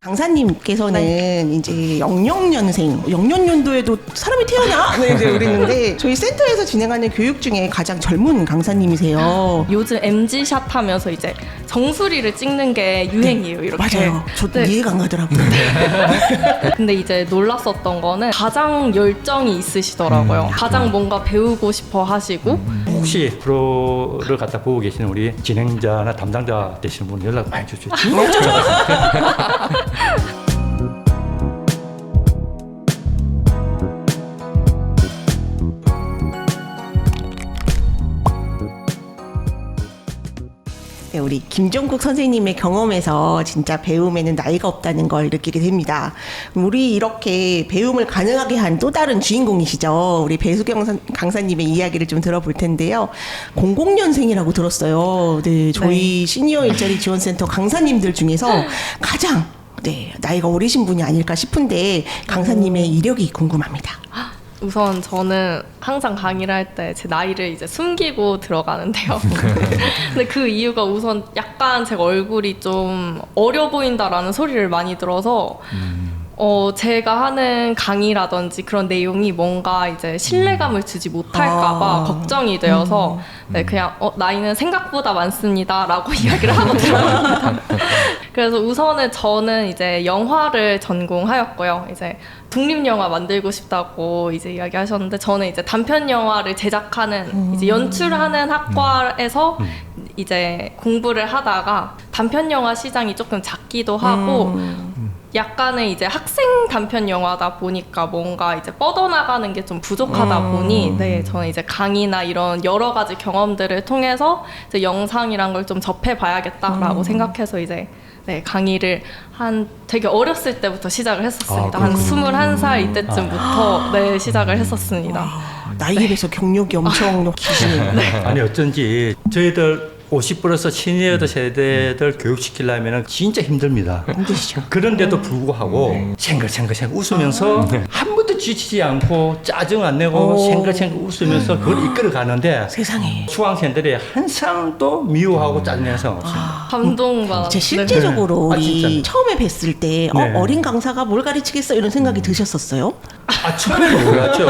강사님께서는 이제 00년생, 00년도에도 사람이 태어나? 네, 이제 그랬는데 저희 센터에서 진행하는 교육 중에 가장 젊은 강사님이세요. 요즘 MG샷 하면서 이제 정수리를 찍는 게 유행이에요. 이렇게. 맞아요. 저도 이해가 안 가더라고요. 근데 이제 놀랐었던 거는 가장 열정이 있으시더라고요. 가장 뭔가 배우고 싶어 하시고 혹시 프로를 갖다 보고 계시는 우리 진행자나 담당자 되시는 분 연락 많이 주십시오. 네, 우리 김종국 선생님의 경험에서 진짜 배움에는 나이가 없다는 걸 느끼게 됩니다. 우리 이렇게 배움을 가능하게 한 또 다른 주인공이시죠. 우리 배수경 강사님의 이야기를 좀 들어볼 텐데요. 00년생이라고 들었어요. 네, 저희 시니어 일자리 지원센터 강사님들 중에서 가장 나이가 어리신 분이 아닐까 싶은데 강사님의 이력이 궁금합니다. 우선 저는 항상 강의를 할 때 제 나이를 이제 숨기고 들어가는데요. 근데 그 이유가 우선 약간 제 얼굴이 좀 어려 보인다라는 소리를 많이 들어서 제가 하는 강의라든지 그런 내용이 뭔가 이제 신뢰감을 주지 못할까봐 걱정이 되어서 그냥 나이는 생각보다 많습니다라고 이야기를 하고 들어갑니다. 그래서 우선은 저는 이제 영화를 전공하였고요. 이제 독립영화 만들고 싶다고 이제 이야기하셨는데 저는 이제 단편 영화를 제작하는 이제 연출하는 학과에서 이제 공부를 하다가 단편 영화 시장이 조금 작기도 하고 약간의 이제 학생 단편 영화다 보니까 뭔가 이제 뻗어나가는 게 좀 부족하다 보니 저는 이제 강의나 이런 여러 가지 경험들을 통해서 이제 영상이란 걸 좀 접해봐야겠다라고 생각해서 이제 강의를 되게 어렸을 때부터 시작을 했었습니다. 한 21살 이때쯤부터 시작을 했었습니다. 나이에 비해서 경력이 엄청 기시네요. 아니 어쩐지 저희들 50 플러스 시니어들 세대들 교육시키려면 진짜 힘듭니다. 힘드시죠. 그런데도 불구하고 생글생글 웃으면서 한 번도 지치지 않고 짜증 안 내고 생글생글 웃으면서 그걸 이끌어 가는데 세상에. 수강생들이 항상 또 미워하고 짜증내서 감동받았어요. 실제적으로 우리 진짜. 처음에 뵀을 때 네. 어린 강사가 뭘 가르치겠어 이런 생각이 드셨었어요? 처음에는 몰랐죠.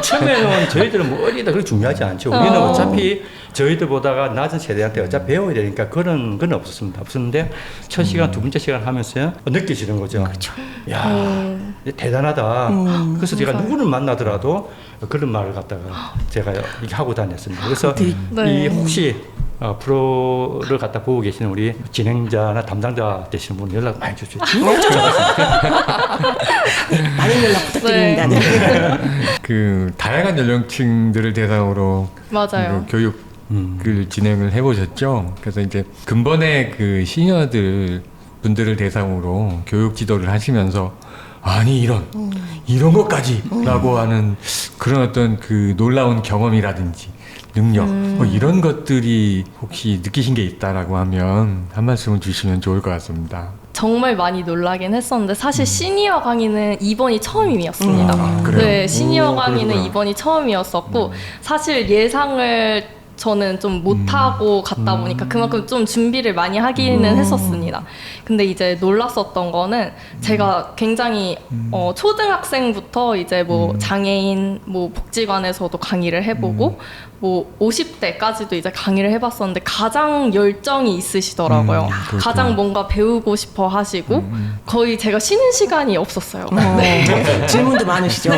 처음에는 저희들은 뭐 어리다 그렇게 중요하지 않죠. 우리는 어차피 저희들보다가 낮은 세대한테 어차피 배워야 되니까 그런 건 없었는데 첫 시간, 두 번째 시간 하면서 느껴지는 거죠. 그렇죠. 야, 대단하다. 그래서 제가 누구를 만나더라도 그런 말을 갖다가 제가 이렇게 하고 다녔습니다. 그래서 이 혹시 프로를 갖다 보고 계시는 우리 진행자나 담당자 되시는 분 연락 많이 주십시오. 많은 연락 부탁드립니다. 네. 그 다양한 연령층들을 대상으로 맞아요. 그 교육을 진행을 해보셨죠. 그래서 이제 근본의 그 시니어들 분들을 대상으로 교육 지도를 하시면서 아니 이런 것까지라고 하는 그런 어떤 그 놀라운 경험이라든지 능력 뭐 이런 것들이 혹시 느끼신 게 있다라고 하면 한 말씀을 주시면 좋을 것 같습니다. 정말 많이 놀라긴 했었는데 사실 시니어 강의는 이번이 처음이었습니다. 그래요? 네, 시니어 강의는 그러구나. 이번이 처음이었었고 사실 예상을 저는 좀 못하고 갔다 보니까 그만큼 좀 준비를 많이 하기는 했었습니다. 근데 이제 놀랐었던 거는 제가 굉장히 초등학생부터 이제 뭐 장애인 뭐 복지관에서도 강의를 해보고 뭐 50대까지도 이제 강의를 해봤었는데 가장 열정이 있으시더라고요. 가장 뭔가 배우고 싶어 하시고 거의 제가 쉬는 시간이 없었어요. 질문도 많으시죠.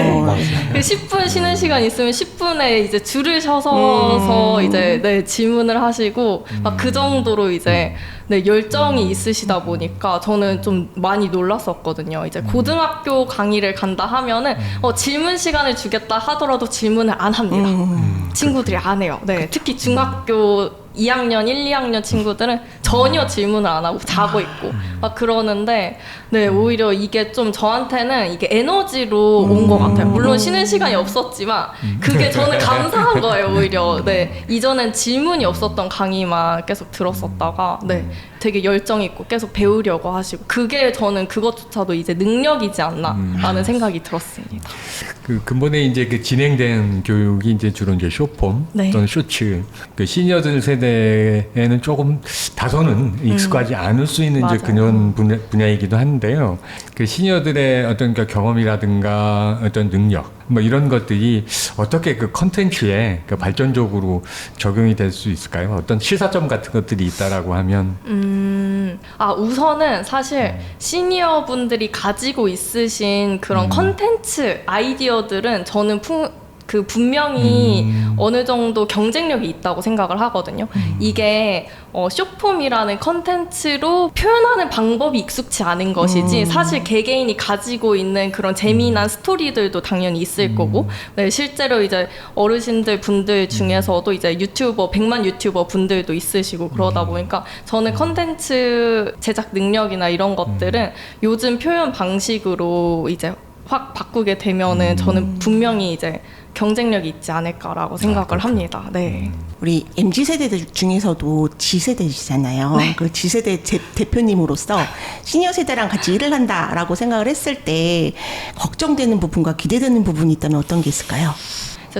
그 10분 쉬는 시간 있으면 10분에 이제 줄을 서서 이제 질문을 하시고 막 그 정도로 이제 열정이 있으시다 보니까 저는 좀 많이 놀랐었거든요. 이제 고등학교 강의를 간다 하면은 질문 시간을 주겠다 하더라도 질문을 안 합니다. 친구들이 안 해요. 특히 중학교 2학년, 1, 2학년 친구들은 전혀 질문을 안 하고 자고 있고 막 그러는데 오히려 이게 좀 저한테는 이게 에너지로 온 것 같아요. 물론 쉬는 시간이 없었지만 그게 저는 감사한 거예요. 오히려 이전엔 질문이 없었던 강의만 계속 들었었다가 되게 열정 있고 계속 배우려고 하시고 그게 저는 그것조차도 이제 능력이지 않나라는 생각이 들었습니다. 그 근본에 이제 그 진행된 교육이 이제 주로 이제 쇼폼 네. 또는 쇼츠 그 시니어들 세대에는 조금 다소는 익숙하지 않을 수 있는 이제 맞아요. 그런 분야이기도 한데요. 그 시니어들의 어떤 그 경험이라든가 어떤 능력 뭐 이런 것들이 어떻게 그 컨텐츠에 그 발전적으로 적용이 될 수 있을까요? 어떤 시사점 같은 것들이 있다라고 하면 우선은 사실 시니어 분들이 가지고 있으신 그런 컨텐츠 아이디어들은 저는 분명히 어느 정도 경쟁력이 있다고 생각을 하거든요. 이게 쇼폼이라는 컨텐츠로 표현하는 방법이 익숙치 않은 것이지 사실 개개인이 가지고 있는 그런 재미난 스토리들도 당연히 있을 거고 네, 실제로 이제 어르신들 분들 중에서도 이제 유튜버 100만 유튜버 분들도 있으시고 그러다 보니까 저는 컨텐츠 제작 능력이나 이런 것들은 요즘 표현 방식으로 이제 확 바꾸게 되면은 저는 분명히 이제 경쟁력이 있지 않을까라고 생각을 합니다. 네. 우리 MZ세대 중에서도 G세대시잖아요. 그 G세대 대표님으로서 시니어 세대랑 같이 일을 한다라고 생각을 했을 때 걱정되는 부분과 기대되는 부분이 있다면 어떤 게 있을까요?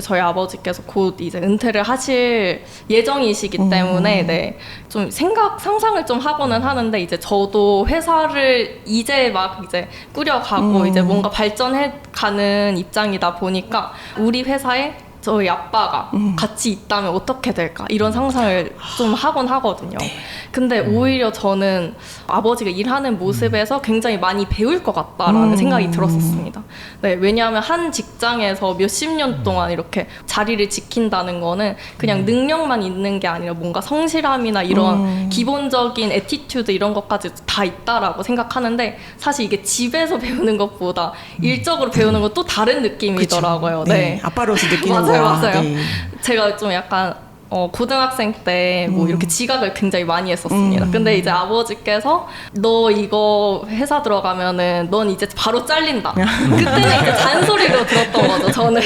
저희 아버지께서 곧 이제 은퇴를 하실 예정이시기 때문에 네, 좀 상상을 좀 하고는 하는데 이제 저도 회사를 이제 막 이제 꾸려가고 이제 뭔가 발전해가는 입장이다 보니까 우리 회사에 저희 아빠가 같이 있다면 어떻게 될까 이런 상상을 좀 하곤 하거든요. 근데 오히려 저는 아버지가 일하는 모습에서 굉장히 많이 배울 것 같다라는 생각이 들었었습니다. 네, 왜냐하면 한 직장에서 몇십 년 동안 이렇게 자리를 지킨다는 거는 그냥 능력만 있는 게 아니라 뭔가 성실함이나 이런 기본적인 애티튜드 이런 것까지 다 있다라고 생각하는데 사실 이게 집에서 배우는 것보다 일적으로 배우는 건 또 다른 느낌이더라고요. 그쵸. 네. 아빠로서 느끼는 맞아요, 거야. 맞아요. 네. 제가 좀 약간 고등학생 때 뭐 이렇게 지각을 굉장히 많이 했었습니다. 근데 이제 아버지께서 너 이거 회사 들어가면은 넌 이제 바로 잘린다. 그때는 이제 잔소리로 들었던 거죠, 저는.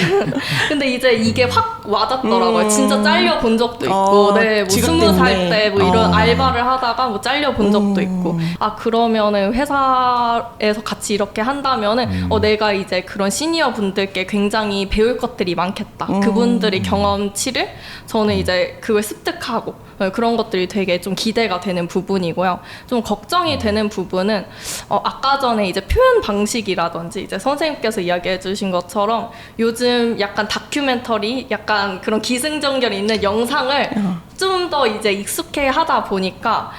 근데 이제 이게 확 와닿더라고요. 진짜 잘려 본 적도 있고, 네, 뭐 지각 20살 때문에. 때 뭐 이런 알바를 하다가 뭐 잘려 본 적도 있고, 그러면은 회사에서 같이 이렇게 한다면은 내가 이제 그런 시니어 분들께 굉장히 배울 것들이 많겠다. 그분들의 경험치를 저는 이제 그걸 습득하고 그런 것들이 되게 좀 기대가 되는 부분이고요. 좀 걱정이 되는 부분은 아까 전에 이제 표현 방식이라든지 이제 선생님께서 이야기해 주신 것처럼 요즘 약간 다큐멘터리 약간 그런 기승전결 있는 영상을 좀 더 이제 익숙해 하다 보니까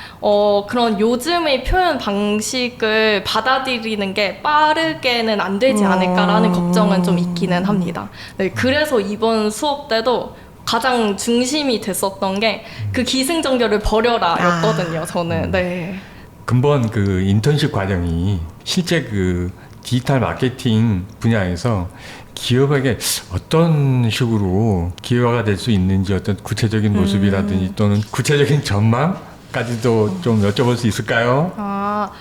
그런 요즘의 표현 방식을 받아들이는 게 빠르게는 안 되지 않을까라는 걱정은 좀 있기는 합니다. 네, 그래서 이번 수업 때도 가장 중심이 됐었던 게 그 기승전결을 버려라 였거든요, 저는. 네. 근본 그 인턴십 과정이 실제 그 디지털 마케팅 분야에서 기업에게 어떤 식으로 기여가 될 수 있는지 어떤 구체적인 모습이라든지 또는 구체적인 전망까지도 좀 여쭤볼 수 있을까요?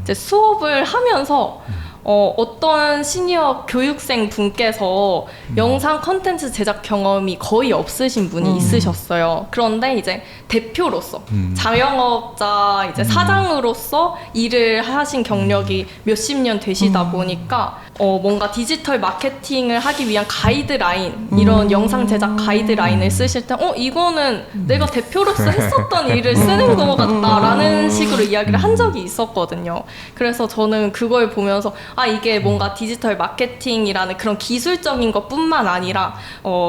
이제 수업을 하면서 어떤 시니어 교육생 분께서 영상 컨텐츠 제작 경험이 거의 없으신 분이 있으셨어요. 그런데 이제 대표로서 자영업자 이제 사장으로서 일을 하신 경력이 몇십 년 되시다 보니까 뭔가 디지털 마케팅을 하기 위한 가이드라인 이런 영상 제작 가이드라인을 쓰실 때 이거는 내가 대표로서 했었던 일을 쓰는 것 같다라는 식으로 이야기를 한 적이 있었거든요. 그래서 저는 그걸 보면서 이게 뭔가 디지털 마케팅이라는 그런 기술적인 것뿐만 아니라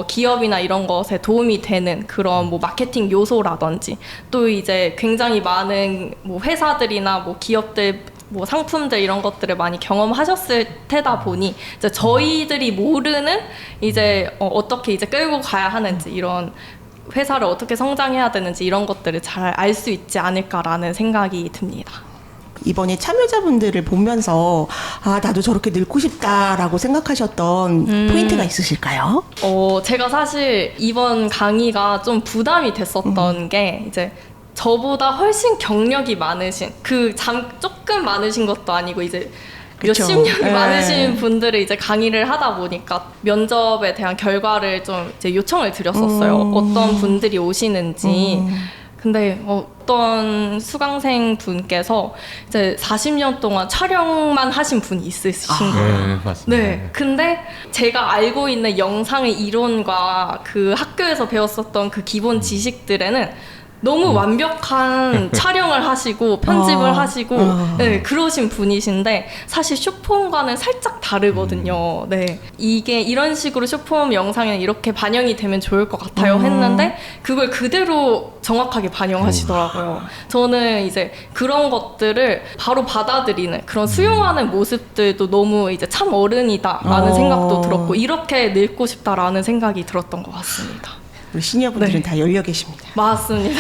기업이나 이런 것에 도움이 되는 그런 뭐 마케팅 요소라든지 또 이제 굉장히 많은 뭐 회사들이나 뭐 기업들 뭐 상품들 이런 것들을 많이 경험하셨을 테다 보니 이제 저희들이 모르는 이제 어떻게 이제 끌고 가야 하는지 이런 회사를 어떻게 성장해야 되는지 이런 것들을 잘 알 수 있지 않을까라는 생각이 듭니다. 이번에 참여자분들을 보면서 나도 저렇게 늙고 싶다라고 생각하셨던 포인트가 있으실까요? 제가 사실 이번 강의가 좀 부담이 됐었던 게 이제 저보다 훨씬 경력이 많으신 조금 많으신 것도 아니고 이제 그쵸. 몇십 년이 네. 많으신 분들을 이제 강의를 하다 보니까 면접에 대한 결과를 좀 이제 요청을 드렸었어요. 어떤 분들이 오시는지. 근데 어떤 수강생 분께서 이제 40년 동안 촬영만 하신 분이 있으신 거예요. 네, 맞습니다. 네. 근데 제가 알고 있는 영상의 이론과 그 학교에서 배웠었던 그 기본 지식들에는 너무 완벽한 촬영을 하시고 편집을 하시고 네, 그러신 분이신데 사실 숏폼과는 살짝 다르거든요. 네. 이게 이런 식으로 숏폼 영상에 이렇게 반영이 되면 좋을 것 같아요 했는데 그걸 그대로 정확하게 반영하시더라고요. 저는 이제 그런 것들을 바로 받아들이는 그런 수용하는 모습들도 너무 이제 참 어른이다라는 생각도 들었고 이렇게 늙고 싶다라는 생각이 들었던 것 같습니다. 우리 시니어분들은 네. 다 열려 계십니다. 맞습니다.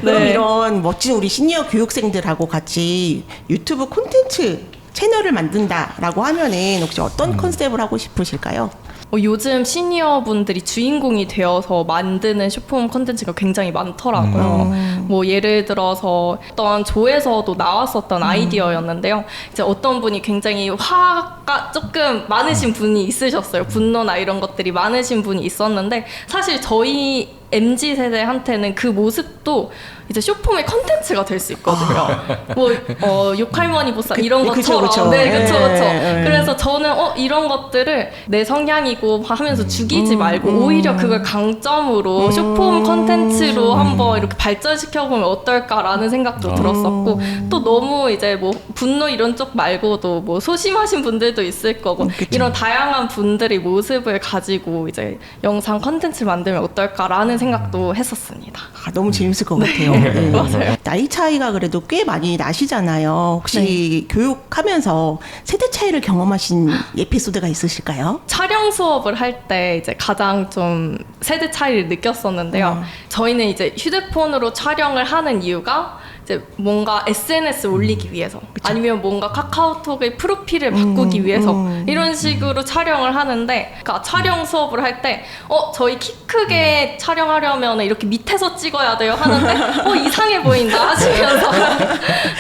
그럼 네. 이런 멋진 우리 시니어 교육생들하고 같이 유튜브 콘텐츠 채널을 만든다라고 하면은 혹시 어떤 컨셉을 하고 싶으실까요? 요즘 시니어 분들이 주인공이 되어서 만드는 숏폼 컨텐츠가 굉장히 많더라고요. 뭐 예를 들어서 어떤 조에서도 나왔었던 아이디어였는데요. 이제 어떤 분이 굉장히 화가 조금 많으신 분이 있으셨어요. 분노나 이런 것들이 많으신 분이 있었는데 사실 저희 MZ 세대한테는 그 모습도 이제 숏폼의 컨텐츠가 될 수 있거든요. 뭐 욕할머니 보쌈 이런 그쵸, 것처럼. 그쵸. 네, 그렇죠, 그렇죠. 예. 그래서 저는 이런 것들을 내 성향이고 하면서 죽이지 말고 오히려 그걸 강점으로 숏폼 컨텐츠로 한번 이렇게 발전시켜 보면 어떨까라는 생각도 들었었고 또 너무 이제 뭐 분노 이런 쪽 말고도 뭐 소심하신 분들도 있을 거고 이런 다양한 분들의 모습을 가지고 이제 영상 컨텐츠를 만들면 어떨까라는 생각도 했었습니다. 너무 재밌을 것 같아요. 네. 맞아요. 나이 차이가 그래도 꽤 많이 나시잖아요. 혹시 교육하면서 세대 차이를 경험하신 에피소드가 있으실까요? 촬영 수업을 할 때 이제 가장 좀 세대 차이를 느꼈었는데요. 저희는 이제 휴대폰으로 촬영을 하는 이유가 이제 뭔가 SNS 올리기 위해서 아니면 뭔가 카카오톡의 프로필을 바꾸기 위해서 이런 식으로 촬영을 하는데 그러니까 촬영 수업을 할 때 저희 키 크게 촬영하려면 이렇게 밑에서 찍어야 돼요 하는데 이상해 보인다 하시면서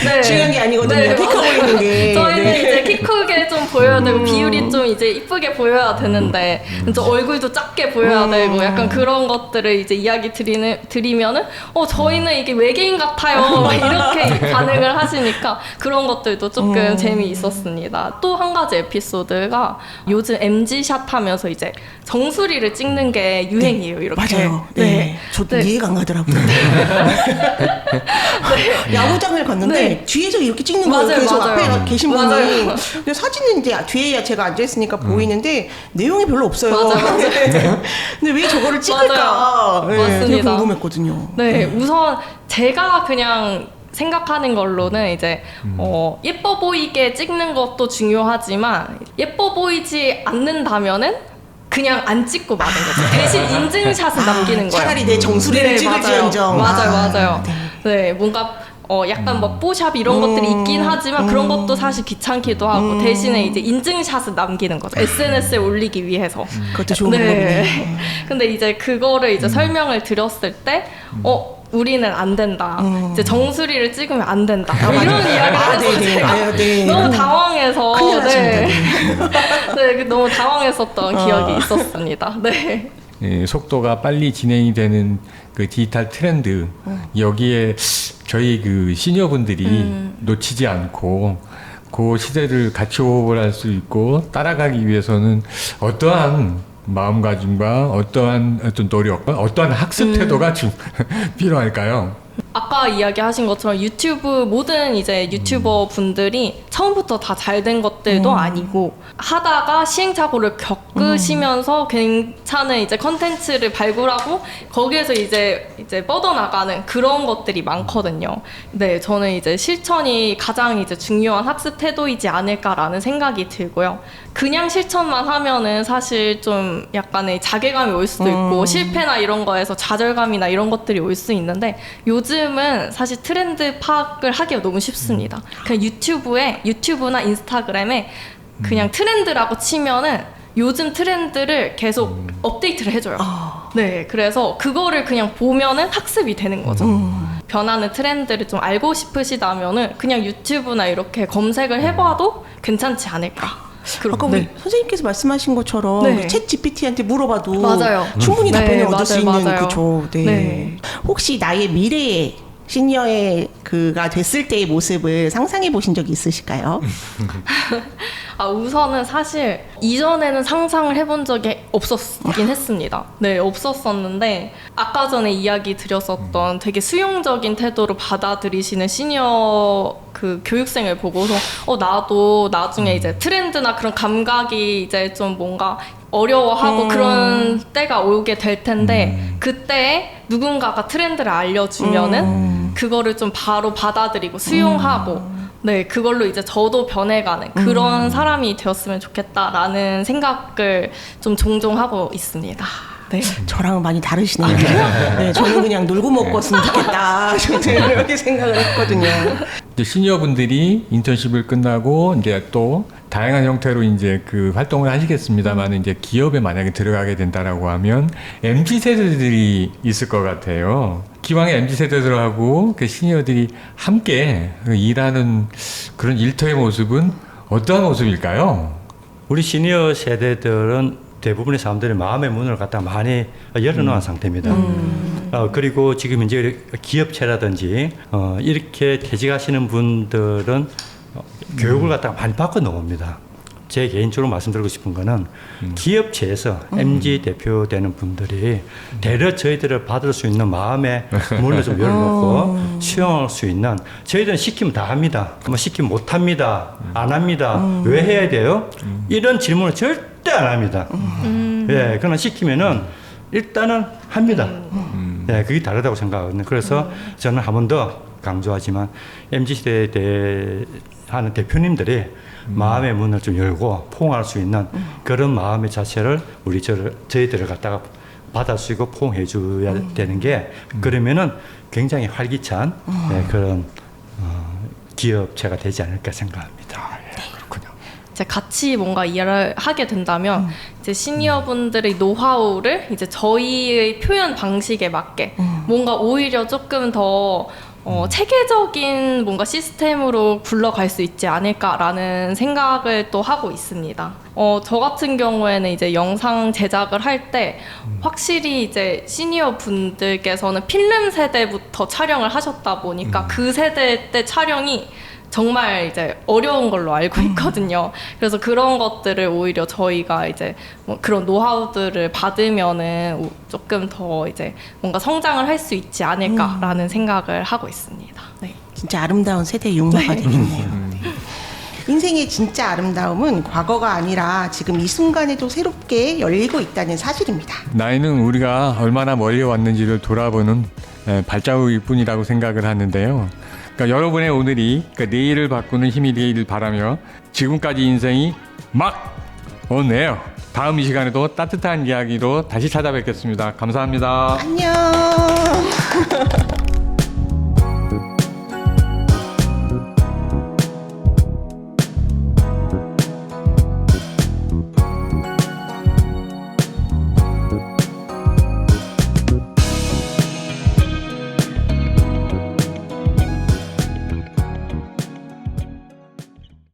네. 중요한 게 아니거든요. 네, 키 커 맞아요. 보이는 게. 저희는 네. 이제 키 크게 좀 보여야 되고 비율이 좀 이제 이쁘게 보여야 되는데 좀 얼굴도 작게 보여야 되고 약간 그런 것들을 이제 이야기 드리면은 저희는 이게 외계인 같아요 막 이렇게 반응을 하시니까 그런 것들도 조금 재미있었습니다. 또 한 가지 에피소드가 요즘 MG샷 하면서 이제 정수리를 찍는 게 유행이에요. 이렇게. 맞아요. 네. 저도 네. 이해가 안 가더라고요. 야구장을 갔는데 네. 뒤에서 이렇게 찍는 맞아요, 거예요. 그래서 맞아요. 앞에 계신 분이 맞아요. 근데 사진은 이제 뒤에 제가 앉아있으니까 보이는데 내용이 별로 없어요. 맞아요. 근데 왜 저거를 찍을까? 맞아요. 네, 되게 맞습니다. 궁금했거든요. 네, 우선 제가 그냥 생각하는 걸로는 이제 예뻐 보이게 찍는 것도 중요하지만 예뻐 보이지 않는다면은 그냥 안 찍고 마는 거죠. 대신 인증샷을 남기는 거예요. 차라리 내 정수리를 찍을지언정. 맞아요. 네, 뭔가 약간 뭐 뽀샵 이런 것들이 있긴 하지만 그런 것도 사실 귀찮기도 하고 대신에 이제 인증샷을 남기는 거죠. SNS에 올리기 위해서. 그것도 좋은 방법이네요. 근데 이제 그거를 이제 설명을 드렸을 때 우리는 안 된다. 이제 정수리를 찍으면 안 된다. 이런 이야기를 해서 네네. 제가 네. 너무 당황해서 큰일 났습니다. 네, 너무 당황했었던 기억이 있었습니다. 네. 예, 속도가 빨리 진행이 되는 그 디지털 트렌드 여기에 저희 그 시니어분들이 놓치지 않고 그 시대를 같이 호흡을 할 수 있고 따라가기 위해서는 어떠한 마음가짐과 어떠한 어떤 노력, 어떠한 학습 태도가 좀 필요할까요? 아까 이야기하신 것처럼 모든 이제 유튜버 분들이 처음부터 다 잘 된 것들도 아니고 하다가 시행착오를 겪으시면서 괜찮은 이제 컨텐츠를 발굴하고 거기에서 이제 뻗어나가는 그런 것들이 많거든요. 네, 저는 이제 실천이 가장 이제 중요한 학습 태도이지 않을까라는 생각이 들고요. 그냥 실천만 하면은 사실 좀 약간의 자괴감이 올 수도 있고 실패나 이런 거에서 좌절감이나 이런 것들이 올 수 있는데 요즘은 사실 트렌드 파악을 하기가 너무 쉽습니다. 그냥 유튜브나 인스타그램에 그냥 트렌드라고 치면은 요즘 트렌드를 계속 업데이트를 해줘요. 네, 그래서 그거를 그냥 보면은 학습이 되는 거죠. 변하는 트렌드를 좀 알고 싶으시다면은 그냥 유튜브나 이렇게 검색을 해봐도 괜찮지 않을까. 아까 우리 네. 선생님께서 말씀하신 것처럼 네. 챗 GPT한테 물어봐도 맞아요. 충분히 네, 답변을 얻을 수 맞아요, 있는 맞아요. 그죠. 네. 네. 혹시 나의 미래의 시니어의 그가 됐을 때의 모습을 상상해 보신 적이 있으실까요? 우선은 사실 이전에는 상상을 해본 적이 없었긴 했습니다. 네, 없었었는데 아까 전에 이야기 드렸었던 되게 수용적인 태도로 받아들이시는 시니어 그 교육생을 보고서 나도 나중에 이제 트렌드나 그런 감각이 이제 좀 뭔가 어려워하고 그런 때가 오게 될 텐데 그때 누군가가 트렌드를 알려주면은 그거를 좀 바로 받아들이고 수용하고 네, 그걸로 이제 저도 변해가는 그런 사람이 되었으면 좋겠다라는 생각을 좀 종종 하고 있습니다. 네. 저랑은 많이 다르시네요. 네, 저는 그냥 놀고 먹었으면 좋겠다. 저는 이렇게 생각을 했거든요. 이제 시니어분들이 인턴십을 끝나고 이제 또 다양한 형태로 이제 그 활동을 하시겠습니다만 이제 기업에 만약에 들어가게 된다라고 하면 MZ 세대들이 있을 것 같아요. 기왕에 MZ 세대들하고 그 시니어들이 함께 일하는 그런 일터의 모습은 어떠한 모습일까요? 우리 시니어 세대들은 대부분의 사람들이 마음의 문을 갖다 많이 열어놓은 상태입니다. 그리고 지금 이제 기업체라든지 이렇게 퇴직하시는 분들은 교육을 갖다가 많이 받고 나옵니다. 제 개인적으로 말씀드리고 싶은 거는 기업체에서 MZ 대표되는 분들이 대려 저희들을 받을 수 있는 마음의 문을 좀 열어놓고 수용할 수 있는 저희들은 시키면 다 합니다. 뭐 시키면 못 합니다. 안 합니다. 왜 해야 돼요? 이런 질문을 절대 안 합니다. 예, 그러나 시키면은 일단은 합니다. 예, 그게 다르다고 생각하거든요. 그래서 저는 한 번 더 강조하지만 MZ 세대에 대해 하는 대표님들이 마음의 문을 좀 열고 포용할 수 있는 그런 마음의 자체를 저희들을 갖다가 받아쓰고 포용해 줘야 되는 게 그러면은 굉장히 활기찬 그런 기업체가 되지 않을까 생각합니다. 그렇군요. 이제 같이 뭔가 일을 하게 된다면 이제 시니어분들의 노하우를 이제 저희의 표현 방식에 맞게 뭔가 오히려 조금 더 체계적인 뭔가 시스템으로 굴러갈 수 있지 않을까라는 생각을 또 하고 있습니다. 저 같은 경우에는 이제 영상 제작을 할 때 확실히 이제 시니어 분들께서는 필름 세대부터 촬영을 하셨다 보니까 그 세대 때 촬영이 정말 이제 어려운 걸로 알고 있거든요. 그래서 그런 것들을 오히려 저희가 이제 뭐 그런 노하우들을 받으면은 조금 더 이제 뭔가 성장을 할 수 있지 않을까라는 생각을 하고 있습니다. 네. 진짜 아름다운 세대 융화가 되겠네요. 네. 인생의 진짜 아름다움은 과거가 아니라 지금 이 순간에도 새롭게 열리고 있다는 사실입니다. 나이는 우리가 얼마나 멀리 왔는지를 돌아보는 발자국일 뿐이라고 생각을 하는데요. 그러니까 여러분의 오늘이 내일을 바꾸는 힘이 되길 바라며 지금까지 인생이 막 오네요. 다음 이 시간에도 따뜻한 이야기로 다시 찾아뵙겠습니다. 감사합니다. 안녕.